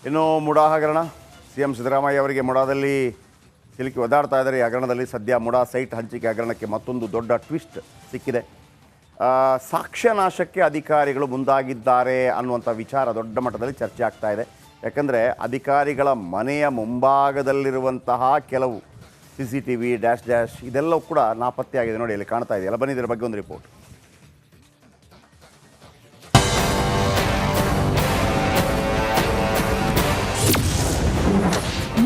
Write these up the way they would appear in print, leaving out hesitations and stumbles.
ಇನ್ನು ಮುಡಾ ಹಗರಣ ಸಿಎಂ ಸಿದ್ದರಾಮಯ್ಯ ಅವರಿಗೆ ಮುಡಾದಲ್ಲಿ ಸಿಲುಕಿ ಒದ್ದಾಡ್ತಾ ಇದ್ದಾರೆ. ಈ ಹಗರಣದಲ್ಲಿ ಸದ್ಯ ಮುಡಾ ಸೈಟ್ ಹಂಚಿಕೆ ಹಗರಣಕ್ಕೆ ಮತ್ತೊಂದು ದೊಡ್ಡ ಟ್ವಿಸ್ಟ್ ಸಿಕ್ಕಿದೆ. ಸಾಕ್ಷ್ಯನಾಶಕ್ಕೆ ಅಧಿಕಾರಿಗಳು ಮುಂದಾಗಿದ್ದಾರೆ ಅನ್ನುವಂಥ ವಿಚಾರ ದೊಡ್ಡ ಮಟ್ಟದಲ್ಲಿ ಚರ್ಚೆ ಆಗ್ತಾ ಇದೆ. ಯಾಕಂದರೆ ಅಧಿಕಾರಿಗಳ ಮನೆಯ ಮುಂಭಾಗದಲ್ಲಿರುವಂತಹ ಕೆಲವು CCTV ಡ್ಯಾಶ್ ಇದೆಲ್ಲವೂ ಕೂಡ ನಾಪತ್ತೆಯಾಗಿದೆ. ನೋಡಿ, ಇಲ್ಲಿ ಕಾಣ್ತಾ ಇದೆಯಲ್ಲ, ಬನ್ನಿ ಇದರ ಬಗ್ಗೆ ಒಂದು ರಿಪೋರ್ಟ್.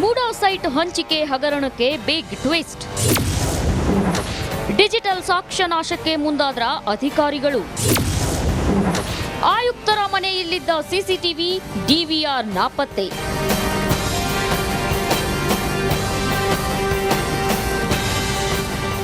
ಮುಡಾ ಸೈಟ್ ಹಂಚಿಕೆ ಹಗರಣಕ್ಕೆ ಬಿಗ್ ಟ್ವಿಸ್ಟ್. ಡಿಜಿಟಲ್ ಸಾಕ್ಷ್ಯನಾಶಕ್ಕೆ ಮುಂದಾದ್ರ ಅಧಿಕಾರಿಗಳು. ಆಯುಕ್ತರ ಮನೆಯಲ್ಲಿದ್ದ CCTV DVR ನಾಪತ್ತೆ.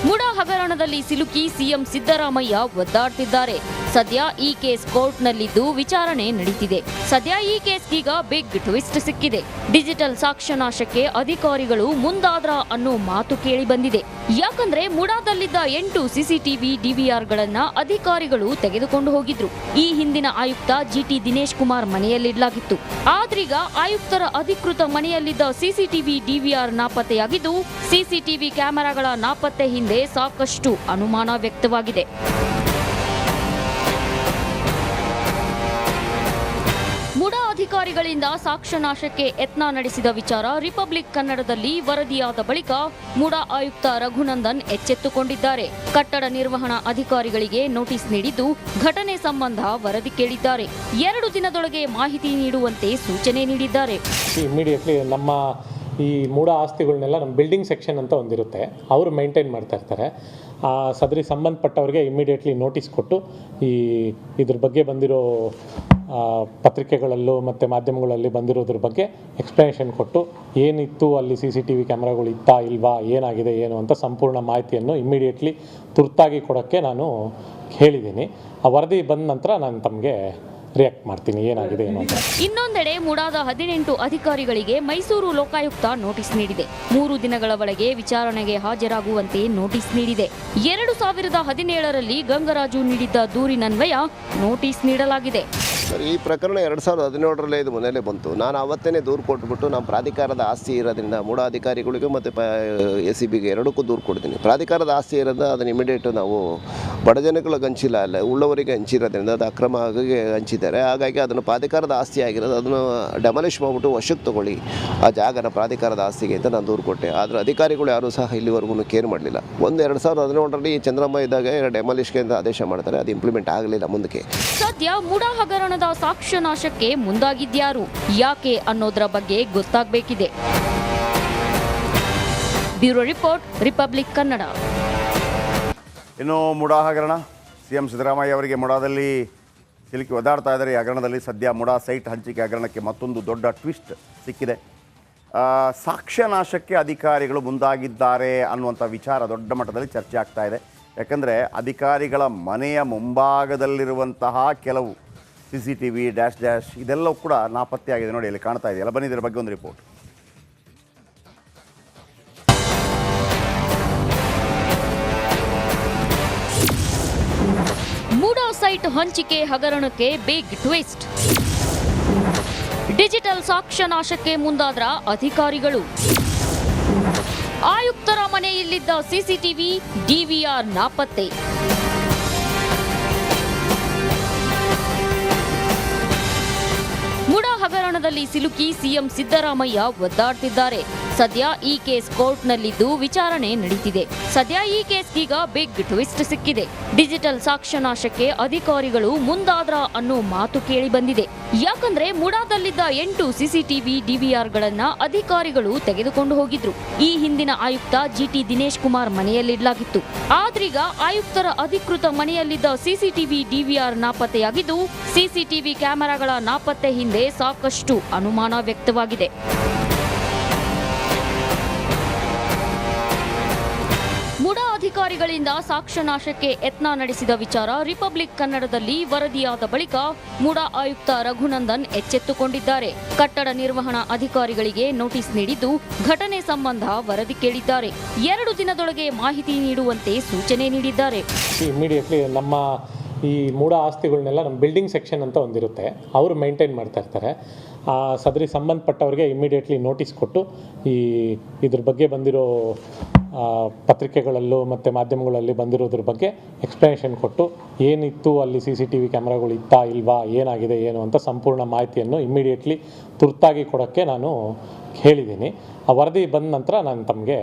ಮುಡಾ ಹಗರಣದಲ್ಲಿ ಸಿಲುಕಿ ಸಿಎಂ ಸಿದ್ದರಾಮಯ್ಯ ಒದ್ದಾಡ್ತಿದ್ದಾರೆ. ಸದ್ಯ ಈ ಕೇಸ್ ಕೋರ್ಟ್ನಲ್ಲಿದ್ದು ವಿಚಾರಣೆ ನಡೀತಿದೆ. ಸದ್ಯ ಈ ಕೇಸ್ಗೀಗ ಬಿಗ್ ಟ್ವಿಸ್ಟ್ ಸಿಕ್ಕಿದೆ. ಡಿಜಿಟಲ್ ಸಾಕ್ಷ್ಯನಾಶಕ್ಕೆ ಅಧಿಕಾರಿಗಳು ಮುಂದಾದ್ರ ಅನ್ನೋ ಮಾತು ಕೇಳಿ ಬಂದಿದೆ. ಯಾಕಂದ್ರೆ ಮುಡಾದಲ್ಲಿದ್ದ 8 CCTV DVRಗಳನ್ನ ಅಧಿಕಾರಿಗಳು ತೆಗೆದುಕೊಂಡು ಹೋಗಿದ್ರು. ಈ ಹಿಂದಿನ ಆಯುಕ್ತ GT ದಿನೇಶ್ ಕುಮಾರ್ ಮನೆಯಲ್ಲಿಡಲಾಗಿತ್ತು. ಆದ್ರೀಗ ಆಯುಕ್ತರ ಅಧಿಕೃತ ಮನೆಯಲ್ಲಿದ್ದ CCTV DVR ನಾಪತ್ತೆಯಾಗಿದ್ದು, CCTV ಕ್ಯಾಮೆರಾಗಳ ನಾಪತ್ತೆ ಹಿಂದೆ ಸಾಕಷ್ಟು ಅನುಮಾನ ವ್ಯಕ್ತವಾಗಿದೆ. ಮುಡಾ ಅಧಿಕಾರಿಗಳಿಂದ ಸಾಕ್ಷ್ಯನಾಶಕ್ಕೆ ಯತ್ನ ನಡೆಸಿದ ವಿಚಾರ ರಿಪಬ್ಲಿಕ್ ಕನ್ನಡದಲ್ಲಿ ವರದಿಯಾದ ಬಳಿಕ ಮುಡಾ ಆಯುಕ್ತ ರಘುನಂದನ್ ಎಚ್ಚೆತ್ತುಕೊಂಡಿದ್ದಾರೆ. ಕಟ್ಟಡ ನಿರ್ವಹಣಾ ಅಧಿಕಾರಿಗಳಿಗೆ ನೋಟಿಸ್ ನೀಡಿದ್ದು, ಘಟನೆ ಸಂಬಂಧ ವರದಿ ಕೇಳಿದ್ದಾರೆ. 2 ದಿನದೊಳಗೆ ಮಾಹಿತಿ ನೀಡುವಂತೆ ಸೂಚನೆ ನೀಡಿದ್ದಾರೆ. ಇಮಿಡಿಯೇಟ್ಲಿ ನಮ್ಮ ಈ ಮೂಢ ಆಸ್ತಿಗಳನ್ನೆಲ್ಲ ನಮ್ಮ ಬಿಲ್ಡಿಂಗ್ ಸೆಕ್ಷನ್ ಅಂತ ಒಂದಿರುತ್ತೆ, ಅವರು ಮೇಂಟೈನ್ ಮಾಡ್ತಾ ಇರ್ತಾರೆ. ಸದರಿ ಸಂಬಂಧಪಟ್ಟವ್ರಿಗೆ ಇಮಿಡಿಯೇಟ್ಲಿ ನೋಟಿಸ್ ಕೊಟ್ಟು ಇದ್ರ ಬಗ್ಗೆ ಬಂದಿರೋ ಪತ್ರಿಕೆಗಳಲ್ಲೂ ಮತ್ತು ಮಾಧ್ಯಮಗಳಲ್ಲಿ ಬಂದಿರೋದ್ರ ಬಗ್ಗೆ ಎಕ್ಸ್ಪ್ಲನೇಷನ್ ಕೊಟ್ಟು ಏನಿತ್ತು ಅಲ್ಲಿ CCTV ಕ್ಯಾಮ್ರಾಗಳು ಇತ್ತಾ ಇಲ್ವಾ, ಏನಾಗಿದೆ ಏನು ಅಂತ ಸಂಪೂರ್ಣ ಮಾಹಿತಿಯನ್ನು ಇಮಿಡಿಯೇಟ್ಲಿ ತುರ್ತಾಗಿ ಕೊಡೋಕ್ಕೆ ನಾನು ಹೇಳಿದ್ದೀನಿ. ಆ ವರದಿ ಬಂದ ನಂತರ ನಾನು ತಮಗೆ ರಿಯಾಕ್ಟ್ ಮಾಡ್ತೀನಿ ಏನಾಗಿದೆ ಏನು ಅಂತ. ಇನ್ನೊಂದೆಡೆ ಮುಡಾದ 18 ಅಧಿಕಾರಿಗಳಿಗೆ ಮೈಸೂರು ಲೋಕಾಯುಕ್ತ ನೋಟಿಸ್ ನೀಡಿದೆ. 3 ದಿನಗಳ ಒಳಗೆ ವಿಚಾರಣೆಗೆ ಹಾಜರಾಗುವಂತೆ ನೋಟಿಸ್ ನೀಡಿದೆ. 2017ರಲ್ಲಿ ಗಂಗರಾಜು ನೀಡಿದ್ದ ದೂರಿನನ್ವಯ ನೋಟಿಸ್ ನೀಡಲಾಗಿದೆ. ಸರ್, ಈ ಪ್ರಕರಣ 2017ರಲ್ಲೇ ಇದು ಮನೆಯಲ್ಲೇ ಬಂತು. ನಾನು ಅವತ್ತೇ ದೂರು ಕೊಟ್ಬಿಟ್ಟು ನಮ್ಮ ಪ್ರಾಧಿಕಾರದ ಆಸ್ತಿ ಇರೋದ್ರಿಂದ ಮೂಢ ಅಧಿಕಾರಿಗಳಿಗೂ ಮತ್ತು ACBಗೆ ಎರಡಕ್ಕೂ ದೂರು ಕೊಡ್ತೀನಿ. ಪ್ರಾಧಿಕಾರದ ಆಸ್ತಿ ಇರೋದು ಅದನ್ನು ಇಮಿಡಿಯೇಟ್ ನಾವು ಬಡ ಜನಗಳಿಗೆ ಹಂಚಿಲ್ಲ, ಅಲ್ಲ ಉಳ್ಳವರಿಗೆ ಹಂಚಿರೋದ್ರಿಂದ ಅದು ಅಕ್ರಮ ಆಗಿ ಹಂಚಿದ್ದಾರೆ. ಹಾಗಾಗಿ ಅದನ್ನು ಪ್ರಾಧಿಕಾರದ ಆಸ್ತಿ ಆಗಿರೋದು ಅದನ್ನು ಡೆಮಾಲಿಷ್ ಮಾಡಿಬಿಟ್ಟು ವಶಕ್ಕೆ ತೊಗೊಳ್ಳಿ ಆ ಜಾಗನ ಪ್ರಾಧಿಕಾರದ ಆಸ್ತಿಗೆ ಅಂತ ನಾನು ದೂರು ಕೊಟ್ಟೆ. ಆದರೆ ಅಧಿಕಾರಿಗಳು ಯಾರೂ ಸಹ ಇಲ್ಲಿವರೆಗೂ ಕೇರ್ ಮಾಡಲಿಲ್ಲ. 2017ರಲ್ಲಿ ಚಂದ್ರಮ್ಮ ಇದ್ದಾಗ ಡೆಮಾಲಿಷ್ಗೆ ಅಂತ ಆದೇಶ ಮಾಡ್ತಾರೆ, ಅದು ಇಂಪ್ಲಿಮೆಂಟ್ ಆಗಲಿಲ್ಲ ಮುಂದಕ್ಕೆ. ಸದ್ಯ ಮುಡಾ ಹಗರಣದ ಸಾಕ್ಷ್ಯನಾಶಕ್ಕೆ ಮುಂದಾಗಿದ್ಯಾರು, ಯಾಕೆ ಅನ್ನೋದ್ರ ಬಗ್ಗೆ ಗೊತ್ತಾಗಬೇಕಿದೆ. Bureau report, republic Kannada. ಇನ್ನು ಮುಡಾ ಹಗರಣ ಸಿಎಂ ಸಿದ್ದರಾಮಯ್ಯ ಅವರಿಗೆ ಮುಡಾದಲ್ಲಿ ಸಿಲುಕಿ ಒದ್ದಾಡ್ತಾ ಇದ್ದಾರೆ. ಈ ಹಗರಣದಲ್ಲಿ ಸದ್ಯ ಮುಡಾ ಸೈಟ್ ಹಂಚಿಕೆ ಹಗರಣಕ್ಕೆ ಮತ್ತೊಂದು ದೊಡ್ಡ ಟ್ವಿಸ್ಟ್ ಸಿಕ್ಕಿದೆ. ಸಾಕ್ಷ್ಯನಾಶಕ್ಕೆ ಅಧಿಕಾರಿಗಳು ಮುಂದಾಗಿದ್ದಾರೆ ಅನ್ನುವಂಥ ವಿಚಾರ ದೊಡ್ಡ ಮಟ್ಟದಲ್ಲಿ ಚರ್ಚೆ ಆಗ್ತಾ ಇದೆ. ಯಾಕಂದರೆ ಅಧಿಕಾರಿಗಳ ಮನೆಯ ಮುಂಭಾಗದಲ್ಲಿರುವಂತಹ ಕೆಲವು CCTV ಡ್ಯಾಶ್ ಇದೆಲ್ಲವೂ ಕೂಡ ನಾಪತ್ತೆಯಾಗಿದೆ. ನೋಡಿ, ಇಲ್ಲಿ ಕಾಣ್ತಾ ಇದೆಯಲ್ಲ, ಬನ್ನಿ ಇದರ ಬಗ್ಗೆ ಒಂದು ರಿಪೋರ್ಟ್. ಮುಡಾ ಸೈಟ್ ಹಂಚಿಕೆ ಹಗರಣಕ್ಕೆ ಬಿಗ್ ಟ್ವಿಸ್ಟ್. ಡಿಜಿಟಲ್ ಸಾಕ್ಷ್ಯನಾಶಕ್ಕೆ ಮುಂದಾದ್ರ ಅಧಿಕಾರಿಗಳು. ಆಯುಕ್ತರ ಮನೆಯಲ್ಲಿದ್ದ CCTV DVR ನಾಪತ್ತೆ. ಮುಡಾ ಹಗರಣದಲ್ಲಿ ಸಿಲುಕಿ ಸಿಎಂ ಸಿದ್ದರಾಮಯ್ಯ ಒದ್ದಾಡ್ತಿದ್ದಾರೆ. ಸದ್ಯ ಈ ಕೇಸ್ ಕೋರ್ಟ್ನಲ್ಲಿದ್ದು ವಿಚಾರಣೆ ನಡೀತಿದೆ. ಸದ್ಯ ಈ ಕೇಸ್ಗೀಗ ಬಿಗ್ ಟ್ವಿಸ್ಟ್ ಸಿಕ್ಕಿದೆ. ಡಿಜಿಟಲ್ ಸಾಕ್ಷ್ಯನಾಶಕ್ಕೆ ಅಧಿಕಾರಿಗಳು ಮುಂದಾದ್ರ ಅನ್ನೋ ಮಾತು ಕೇಳಿ ಬಂದಿದೆ. ಯಾಕಂದ್ರೆ ಮುಡಾದಲ್ಲಿದ್ದ 8 CCTV DVRಗಳನ್ನ ಅಧಿಕಾರಿಗಳು ತೆಗೆದುಕೊಂಡು ಹೋಗಿದ್ರು. ಈ ಹಿಂದಿನ ಆಯುಕ್ತ GT ದಿನೇಶ್ ಕುಮಾರ್ ಮನೆಯಲ್ಲಿಡಲಾಗಿತ್ತು. ಆದ್ರೀಗ ಆಯುಕ್ತರ ಅಧಿಕೃತ ಮನೆಯಲ್ಲಿದ್ದ CCTV DVR ನಾಪತ್ತೆಯಾಗಿದ್ದು, CCTV ಕ್ಯಾಮೆರಾಗಳ ನಾಪತ್ತೆ ಹಿಂದೆ ಸಾಕಷ್ಟು ಅನುಮಾನ ವ್ಯಕ್ತವಾಗಿದೆ. ಮುಡಾ ಅಧಿಕಾರಿಗಳಿಂದ ಸಾಕ್ಷ್ಯನಾಶಕ್ಕೆ ಯತ್ನ ನಡೆಸಿದ ವಿಚಾರ ರಿಪಬ್ಲಿಕ್ ಕನ್ನಡದಲ್ಲಿ ವರದಿಯಾದ ಬಳಿಕ ಮುಡಾ ಆಯುಕ್ತ ರಘುನಂದನ್ ಎಚ್ಚೆತ್ತುಕೊಂಡಿದ್ದಾರೆ. ಕಟ್ಟಡ ನಿರ್ವಹಣಾ ಅಧಿಕಾರಿಗಳಿಗೆ ನೋಟಿಸ್ ನೀಡಿದ್ದು, ಘಟನೆ ಸಂಬಂಧ ವರದಿ ಕೇಳಿದ್ದಾರೆ. 2 ದಿನದೊಳಗೆ ಮಾಹಿತಿ ನೀಡುವಂತೆ ಸೂಚನೆ ನೀಡಿದ್ದಾರೆ. ಇಮಿಡಿಯೇಟ್ಲಿ ನಮ್ಮ ಈ ಮೂಢ ಆಸ್ತಿಗಳನ್ನೆಲ್ಲ ನಮ್ಮ ಬಿಲ್ಡಿಂಗ್ ಸೆಕ್ಷನ್ ಅಂತ ಒಂದಿರುತ್ತೆ, ಅವರು ಮೇಂಟೈನ್ ಮಾಡ್ತಾ ಇರ್ತಾರೆ. ಸದರಿ ಸಂಬಂಧಪಟ್ಟವ್ರಿಗೆ ಇಮ್ಮಿಡಿಯೇಟ್ಲಿ ನೋಟಿಸ್ ಕೊಟ್ಟು ಇದ್ರ ಬಗ್ಗೆ ಬಂದಿರೋ ಪತ್ರಿಕೆಗಳಲ್ಲೂ ಮತ್ತು ಮಾಧ್ಯಮಗಳಲ್ಲಿ ಬಂದಿರೋದ್ರ ಬಗ್ಗೆ ಎಕ್ಸ್ಪ್ಲನೇಷನ್ ಕೊಟ್ಟು ಏನಿತ್ತು ಅಲ್ಲಿ CCTV ಕ್ಯಾಮ್ರಾಗಳು ಇತ್ತಾ ಇಲ್ವಾ ಏನಾಗಿದೆ ಏನು ಅಂತ ಸಂಪೂರ್ಣ ಮಾಹಿತಿಯನ್ನು ಇಮ್ಮಿಡಿಯೇಟ್ಲಿ ತುರ್ತಾಗಿ ಕೊಡೋಕ್ಕೆ ನಾನು ಹೇಳಿದ್ದೀನಿ. ಆ ವರದಿ ಬಂದ ನಂತರ ನಾನು ತಮಗೆ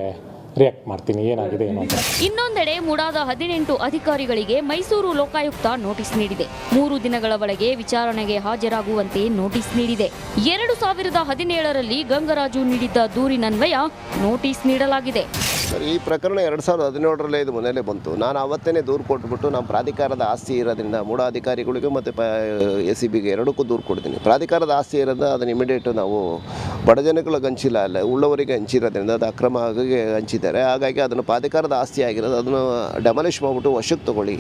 ರಿಯಾಕ್ಟ್ ಮಾಡ್ತೀನಿ ಏನಾಗಿದೆ ಏನು ಅಂತ. ಇನ್ನೊಂದೆಡೆ ಮುಡಾದ 18 ಅಧಿಕಾರಿಗಳಿಗೆ ಮೈಸೂರು ಲೋಕಾಯುಕ್ತ ನೋಟಿಸ್ ನೀಡಿದೆ. 3 ದಿನಗಳ ಒಳಗೆ ವಿಚಾರಣೆಗೆ ಹಾಜರಾಗುವಂತೆ ನೋಟಿಸ್ ನೀಡಿದೆ. 2017ರಲ್ಲಿ ಗಂಗರಾಜು ನೀಡಿದ್ದ ದೂರಿನನ್ವಯ ನೋಟಿಸ್ ನೀಡಲಾಗಿದೆ. ಸರ್, ಈ ಪ್ರಕರಣ 2017ರಲ್ಲೇ ಇದು ಮನೆಯಲ್ಲೇ ಬಂತು. ನಾನು ಅವತ್ತೇ ದೂರು ಕೊಟ್ಬಿಟ್ಟು ನಮ್ಮ ಪ್ರಾಧಿಕಾರದ ಆಸ್ತಿ ಇರೋದ್ರಿಂದ ಮೂಢ ಅಧಿಕಾರಿಗಳಿಗೂ ಮತ್ತು SCBಗೆ ಎರಡಕ್ಕೂ ದೂರು ಕೊಡ್ತೀನಿ. ಪ್ರಾಧಿಕಾರದ ಆಸ್ತಿ ಇರೋದು ಅದನ್ನು ಇಮಿಡಿಯೇಟ್ ನಾವು ಬಡ ಜನಗಳಿಗೆ ಹಂಚಿಲ್ಲ, ಅಲ್ಲ ಉಳ್ಳವರಿಗೆ ಹಂಚಿರೋದ್ರಿಂದ ಅದು ಅಕ್ರಮವಾಗಿ ಹಂಚಿದ್ದಾರೆ. ಹಾಗಾಗಿ ಅದನ್ನು ಪ್ರಾಧಿಕಾರದ ಆಸ್ತಿ ಆಗಿರೋದು ಅದನ್ನು ಡೆಮಾಲಿಷ್ ಮಾಡಿಬಿಟ್ಟು ವಶಕ್ಕೆ ತೊಗೊಳ್ಳಿ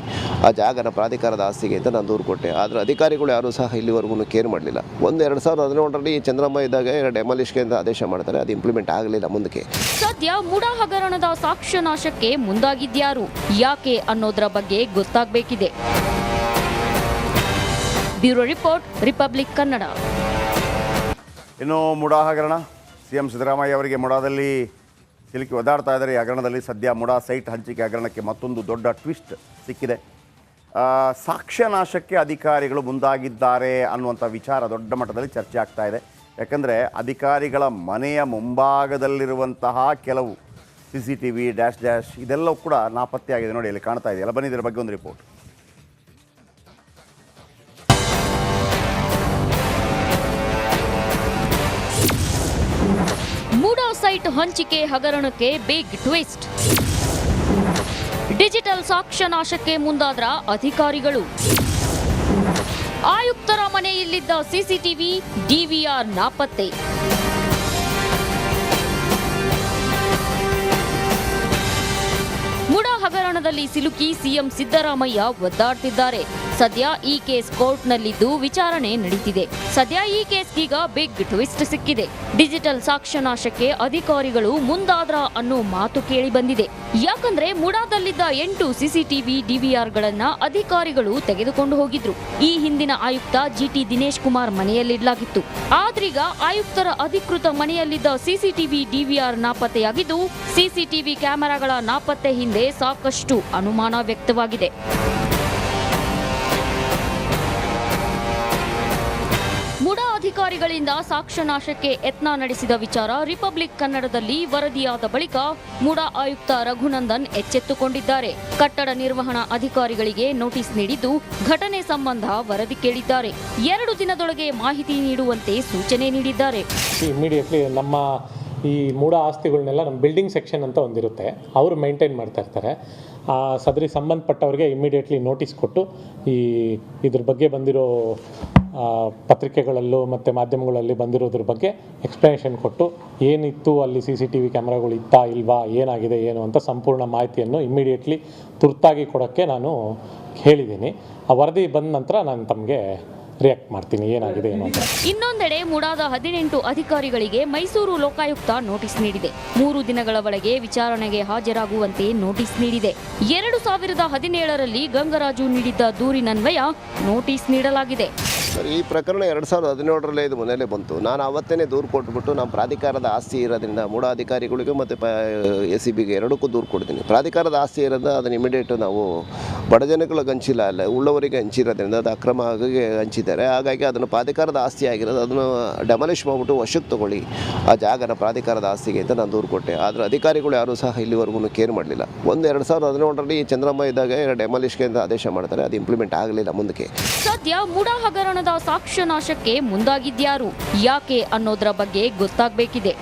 ಆ ಜಾಗನ ಪ್ರಾಧಿಕಾರದ ಆಸ್ತಿಗೆ ಅಂತ ನಾನು ದೂರು ಕೊಟ್ಟೆ. ಆದರೆ ಅಧಿಕಾರಿಗಳು ಯಾರೂ ಸಹ ಇಲ್ಲಿವರೆಗೂ ಕೇರ್ ಮಾಡಲಿಲ್ಲ. 2017ರಲ್ಲಿ ಚಂದ್ರಮ್ಮ ಇದ್ದಾಗ ಡೆಮಾಲಿಷ್ಗೆ ಅಂತ ಆದೇಶ ಮಾಡ್ತಾರೆ, ಅದು ಇಂಪ್ಲಿಮೆಂಟ್ ಆಗಲಿಲ್ಲ ಮುಂದಕ್ಕೆ. ಸದ್ಯ ಮುಡಾ ಹಗರಣದ ಸಾಕ್ಷ್ಯ ನಾಶಕ್ಕೆ ಮುಂದಾಗಿದ್ಯಾರು, ಯಾಕೆ ಅನ್ನೋದರ ಬಗ್ಗೆ ಗೊತ್ತಾಗಬೇಕಿದೆ. Bureau report, republic Kannada. ಇನ್ನು ಮುಡಾ ಹಗರಣ, CM ಸಿದ್ದರಾಮಯ್ಯ ಅವರಿಗೆ ಮುಡಾದಲ್ಲಿ ಸಿಲುಕಿ ಒದ್ದಾಡ್ತಾ ಇದ್ದಾರೆ. ಈ ಹಗರಣದಲ್ಲಿ ಸದ್ಯ ಮುಡಾ ಸೈಟ್ ಹಂಚಿಕೆ ಹಗರಣಕ್ಕೆ ಮತ್ತೊಂದು ದೊಡ್ಡ ಟ್ವಿಸ್ಟ್ ಸಿಕ್ಕಿದೆ. ಸಾಕ್ಷ್ಯ ನಾಶಕ್ಕೆ ಅಧಿಕಾರಿಗಳು ಮುಂದಾಗಿದ್ದಾರೆ ಅನ್ನುವಂಥ ವಿಚಾರ ದೊಡ್ಡ ಮಟ್ಟದಲ್ಲಿ ಚರ್ಚೆ ಆಗ್ತಾ ಇದೆ. ಯಾಕಂದರೆ ಅಧಿಕಾರಿಗಳ ಮನೆಯ ಮುಂಭಾಗದಲ್ಲಿರುವಂತಹ ಕೆಲವು CCTV ಡ್ಯಾಶ್ ಇದೆಲ್ಲವೂ ಕೂಡ ನಾಪತ್ತೆಯಾಗಿದೆ. ನೋಡಿ, ಇಲ್ಲಿ ಕಾಣ್ತಾ ಇದೆಯಲ್ಲ, ಬನ್ನಿ ಇದರ ಬಗ್ಗೆ ಒಂದು ರಿಪೋರ್ಟ್. ಮುಡಾ ಸೈಟ್ ಹಂಚಿಕೆ ಹಗರಣಕ್ಕೆ ಬಿಗ್ ಟ್ವಿಸ್ಟ್. ಡಿಜಿಟಲ್ ಸಾಕ್ಷ್ಯ ನಾಶಕ್ಕೆ ಮುಂದಾದ್ರ ಅಧಿಕಾರಿಗಳು. ಆಯುಕ್ತರ ಮನೆಯಲ್ಲಿದ್ದ CCTV, DVR ನಾಪತ್ತೆ. ಮುಡಾ ಹಗರಣದಲ್ಲಿ ಸಿಲುಕಿ CM ಸಿದ್ದರಾಮಯ್ಯ ಒದ್ದಾಡ್ತಿದ್ದಾರೆ. ಸದ್ಯ ಈ ಕೇಸ್ ಕೋರ್ಟ್ನಲ್ಲಿದ್ದು ವಿಚಾರಣೆ ನಡೀತಿದೆ. ಸದ್ಯ ಈ ಕೇಸ್ಗೀಗ ಬಿಗ್ ಟ್ವಿಸ್ಟ್ ಸಿಕ್ಕಿದೆ. ಡಿಜಿಟಲ್ ಸಾಕ್ಷ್ಯ ನಾಶಕ್ಕೆ ಅಧಿಕಾರಿಗಳು ಮುಂದಾದ್ರ ಅನ್ನೋ ಮಾತು ಕೇಳಿ ಬಂದಿದೆ. ಯಾಕಂದ್ರೆ ಮುಡಾದಲ್ಲಿದ್ದ 8 CCTV, DVRಗಳನ್ನ ಅಧಿಕಾರಿಗಳು ತೆಗೆದುಕೊಂಡು ಹೋಗಿದ್ರು. ಈ ಹಿಂದಿನ ಆಯುಕ್ತ GT ದಿನೇಶ್ ಕುಮಾರ್ ಮನೆಯಲ್ಲಿಡಲಾಗಿತ್ತು. ಆದ್ರೀಗ ಆಯುಕ್ತರ ಅಧಿಕೃತ ಮನೆಯಲ್ಲಿದ್ದ CCTV, DVR ನಾಪತ್ತೆಯಾಗಿದ್ದು, CCTV ಕ್ಯಾಮೆರಾಗಳ ನಾಪತ್ತೆ ಹಿಂದೆ ಸಾಕಷ್ಟು ಅನುಮಾನ ವ್ಯಕ್ತವಾಗಿದೆ. ಮುಡಾ ಅಧಿಕಾರಿಗಳಿಂದ ಸಾಕ್ಷ್ಯ ನಾಶಕ್ಕೆ ಯತ್ನ ನಡೆಸಿದ ವಿಚಾರ ರಿಪಬ್ಲಿಕ್ ಕನ್ನಡದಲ್ಲಿ ವರದಿಯಾದ ಬಳಿಕ ಮುಡಾ ಆಯುಕ್ತ ರಘುನಂದನ್ ಎಚ್ಚೆತ್ತುಕೊಂಡಿದ್ದಾರೆ. ಕಟ್ಟಡ ನಿರ್ವಹಣಾ ಅಧಿಕಾರಿಗಳಿಗೆ ನೋಟಿಸ್ ನೀಡಿದ್ದು, ಘಟನೆ ಸಂಬಂಧ ವರದಿ ಕೇಳಿದ್ದಾರೆ. 2 ದಿನದೊಳಗೆ ಮಾಹಿತಿ ನೀಡುವಂತೆ ಸೂಚನೆ ನೀಡಿದ್ದಾರೆ. ಇಮಿಡಿಯೇಟ್ಲಿ ನಮ್ಮ ಈ ಮೂಢ ಆಸ್ತಿಗಳನ್ನೆಲ್ಲ ನಮ್ಮ ಬಿಲ್ಡಿಂಗ್ ಸೆಕ್ಷನ್ ಅಂತ ಒಂದಿರುತ್ತೆ, ಅವರು ಮೇಂಟೈನ್ ಮಾಡ್ತಾ ಇರ್ತಾರೆ. ಸದರಿ ಸಂಬಂಧಪಟ್ಟವ್ರಿಗೆ ಇಮಿಡಿಯೇಟ್ಲಿ ನೋಟಿಸ್ ಕೊಟ್ಟು ಇದ್ರ ಬಗ್ಗೆ ಬಂದಿರೋ ಪತ್ರಿಕೆಗಳಲ್ಲೂ ಮತ್ತು ಮಾಧ್ಯಮಗಳಲ್ಲಿ ಬಂದಿರೋದ್ರ ಬಗ್ಗೆ ಎಕ್ಸ್ಪ್ಲನೇಷನ್ ಕೊಟ್ಟು ಏನಿತ್ತು ಅಲ್ಲಿ CCTV ಕ್ಯಾಮ್ರಾಗಳು ಇತ್ತಾ ಇಲ್ವಾ ಏನಾಗಿದೆ ಏನು ಅಂತ ಸಂಪೂರ್ಣ ಮಾಹಿತಿಯನ್ನು ಇಮ್ಮಿಡಿಯೇಟ್ಲಿ ತುರ್ತಾಗಿ ಕೊಡೋಕ್ಕೆ ನಾನು ಹೇಳಿದ್ದೀನಿ. ಆ ವರದಿ ಬಂದ ನಂತರ ನಾನು ತಮಗೆ ರಿಯಾಕ್ಟ್ ಮಾಡ್ತೀನಿ ಏನಾಗಿದೆ ಏನು ಅಂತ. ಇನ್ನೊಂದೆಡೆ ಮುಡಾದ 18 ಅಧಿಕಾರಿಗಳಿಗೆ ಮೈಸೂರು ಲೋಕಾಯುಕ್ತ ನೋಟಿಸ್ ನೀಡಿದೆ. 3 ದಿನಗಳ ಒಳಗೆ ವಿಚಾರಣೆಗೆ ಹಾಜರಾಗುವಂತೆ ನೋಟಿಸ್ ನೀಡಿದೆ. 2017ರಲ್ಲಿ ಗಂಗರಾಜು ನೀಡಿದ್ದ ದೂರಿನನ್ವಯ ನೋಟಿಸ್ ನೀಡಲಾಗಿದೆ. ಸರ್, ಈ ಪ್ರಕರಣ 2017ರಲ್ಲೇ ಇದು ಮನೆಯಲ್ಲೇ ಬಂತು. ನಾನು ಅವತ್ತೇ ದೂರು ಕೊಟ್ಬಿಟ್ಟು ನಮ್ಮ ಪ್ರಾಧಿಕಾರದ ಆಸ್ತಿ ಇರೋದ್ರಿಂದ ಮೂಢ ಅಧಿಕಾರಿಗಳಿಗೂ ಮತ್ತು SCBಗೆ ಎರಡಕ್ಕೂ ದೂರು ಕೊಡ್ತೀನಿ. ಪ್ರಾಧಿಕಾರದ ಆಸ್ತಿ ಇರೋದು ಅದನ್ನು ಇಮಿಡಿಯೇಟ್ ನಾವು ಬಡ ಜನಗಳಿಗೆ ಹಂಚಿಲ್ಲ, ಅಲ್ಲ ಉಳ್ಳವರಿಗೆ ಹಂಚಿರೋದ್ರಿಂದ ಅದು ಅಕ್ರಮವಾಗಿ ಹಂಚಿದ್ದಾರೆ. ಹಾಗಾಗಿ ಅದನ್ನು ಪ್ರಾಧಿಕಾರದ ಆಸ್ತಿ ಆಗಿರೋದು ಅದನ್ನು ಡೆಮಾಲಿಷ್ ಮಾಡಿಬಿಟ್ಟು ವಶಕ್ಕೆ ತೊಗೊಳ್ಳಿ ಆ ಜಾಗನ ಪ್ರಾಧಿಕಾರದ ಆಸ್ತಿಗೆ ಅಂತ ನಾನು ದೂರು ಕೊಟ್ಟೆ. ಆದರೆ ಅಧಿಕಾರಿಗಳು ಯಾರೂ ಸಹ ಇಲ್ಲಿವರೆಗೂ ಕೇರ್ ಮಾಡಲಿಲ್ಲ. 2017ರಲ್ಲಿ ಚಂದ್ರಮ್ಮ ಇದ್ದಾಗ ಡೆಮಾಲಿಷ್ಗೆ ಅಂತ ಆದೇಶ ಮಾಡ್ತಾರೆ, ಅದು ಇಂಪ್ಲಿಮೆಂಟ್ ಆಗಲಿಲ್ಲ ಮುಂದಕ್ಕೆ. ಸದ್ಯ ಮುಡಾ ಹಗರಣದ ಸಾಕ್ಷ್ಯ ನಾಶಕ್ಕೆ ಮುಂದಾಗಿದ್ಯಾರು, ಯಾಕೆ ಅನ್ನೋದರ ಬಗ್ಗೆ ಗೊತ್ತಾಗಬೇಕಿದೆ.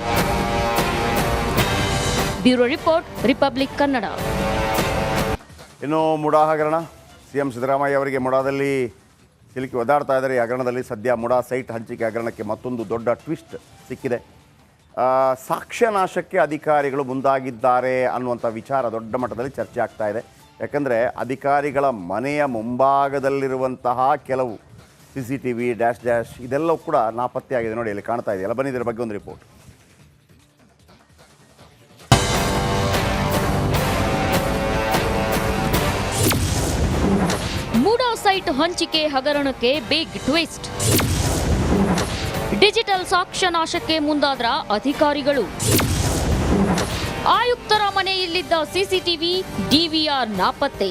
Bureau report, republic Kannada. ಇನ್ನು ಮುಡಾ ಹಗರಣ, CM ಸಿದ್ದರಾಮಯ್ಯ ಅವರಿಗೆ ಮುಡಾದಲ್ಲಿ ಸಿಲುಕಿ ಒದ್ದಾಡ್ತಾ ಇದ್ದಾರೆ. ಈ ಹಗರಣದಲ್ಲಿ ಸದ್ಯ ಮುಡಾ ಸೈಟ್ ಹಂಚಿಕೆ ಹಗರಣಕ್ಕೆ ಮತ್ತೊಂದು ದೊಡ್ಡ ಟ್ವಿಸ್ಟ್ ಸಿಕ್ಕಿದೆ. ಸಾಕ್ಷ್ಯ ನಾಶಕ್ಕೆ ಅಧಿಕಾರಿಗಳು ಮುಂದಾಗಿದ್ದಾರೆ ಅನ್ನುವಂಥ ವಿಚಾರ ದೊಡ್ಡ ಮಟ್ಟದಲ್ಲಿ ಚರ್ಚೆ ಆಗ್ತಾ ಇದೆ. ಯಾಕಂದರೆ ಅಧಿಕಾರಿಗಳ ಮನೆಯ ಮುಂಭಾಗದಲ್ಲಿರುವಂತಹ ಕೆಲವು CCTV ಡ್ಯಾಶ್ ಇದೆಲ್ಲವೂ ಕೂಡ ನಾಪತ್ತೆಯಾಗಿದೆ. ನೋಡಿ, ಇಲ್ಲಿ ಕಾಣ್ತಾ ಇದೆಯಲ್ಲ, ಬನ್ನಿ ಇದರ ಬಗ್ಗೆ ಒಂದು ರಿಪೋರ್ಟ್. ಮುಡಾ ಸೈಟ್ ಹಂಚಿಕೆ ಹಗರಣಕ್ಕೆ ಬಿಗ್ ಟ್ವಿಸ್ಟ್. ಡಿಜಿಟಲ್ ಸಾಕ್ಷ್ಯ ನಾಶಕ್ಕೆ ಮುಂದಾದ್ರ ಅಧಿಕಾರಿಗಳು. ಆಯುಕ್ತರ ಮನೆಯಲ್ಲಿದ್ದ ಸಿಸಿಟಿವಿ ಡಿವಿಆರ್ ನಾಪತ್ತೆ.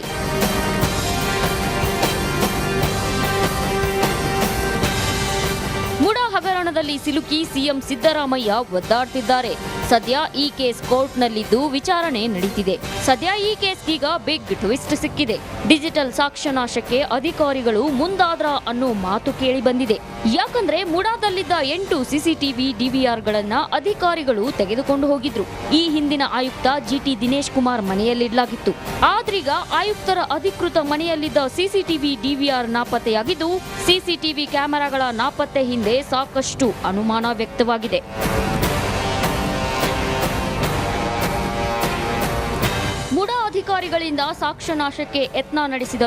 ಮುಡಾ ಹಗರಣದಲ್ಲಿ ಸಿಲುಕಿ ಸಿಎಂ ಸಿದ್ದರಾಮಯ್ಯ ಒದ್ದಾಡ್ತಿದ್ದಾರೆ. ಸದ್ಯ ಈ ಕೇಸ್ ಕೋರ್ಟ್ನಲ್ಲಿದ್ದು ವಿಚಾರಣೆ ನಡೀತಿದೆ. ಸದ್ಯ ಈ ಕೇಸ್ಗೀಗ ಬಿಗ್ ಟ್ವಿಸ್ಟ್ ಸಿಕ್ಕಿದೆ. ಡಿಜಿಟಲ್ ಸಾಕ್ಷ್ಯ ನಾಶಕ್ಕೆ ಅಧಿಕಾರಿಗಳು ಮುಂದಾದ್ರ ಅನ್ನೋ ಮಾತು ಕೇಳಿ ಬಂದಿದೆ. ಯಾಕಂದ್ರೆ ಮುಡಾದಲ್ಲಿದ್ದ 8 ಸಿಸಿಟಿವಿ ಡಿವಿಆರ್ಗಳನ್ನ ಅಧಿಕಾರಿಗಳು ತೆಗೆದುಕೊಂಡು ಹೋಗಿದ್ರು. ಈ ಹಿಂದಿನ ಆಯುಕ್ತ ಜಿಟಿ ದಿನೇಶ್ ಕುಮಾರ್ ಮನೆಯಲ್ಲಿಡಲಾಗಿತ್ತು. ಆದ್ರೀಗ ಆಯುಕ್ತರ ಅಧಿಕೃತ ಮನೆಯಲ್ಲಿದ್ದ ಸಿಸಿಟಿವಿ ಡಿವಿಆರ್ ನಾಪತ್ತೆಯಾಗಿದ್ದು, ಸಿಸಿಟಿವಿ ಕ್ಯಾಮೆರಾಗಳ ನಾಪತ್ತೆ ಹಿಂದೆ ಸಾಕಷ್ಟು ಅನುಮಾನ ವ್ಯಕ್ತವಾಗಿದೆ. ಮುಡಾ ಅಧಿಕಾರಿಗಳಿಂದ ಸಾಕ್ಷ್ಯ ನಾಶಕ್ಕೆ ಯತ್ನ ನಡೆಸಿದ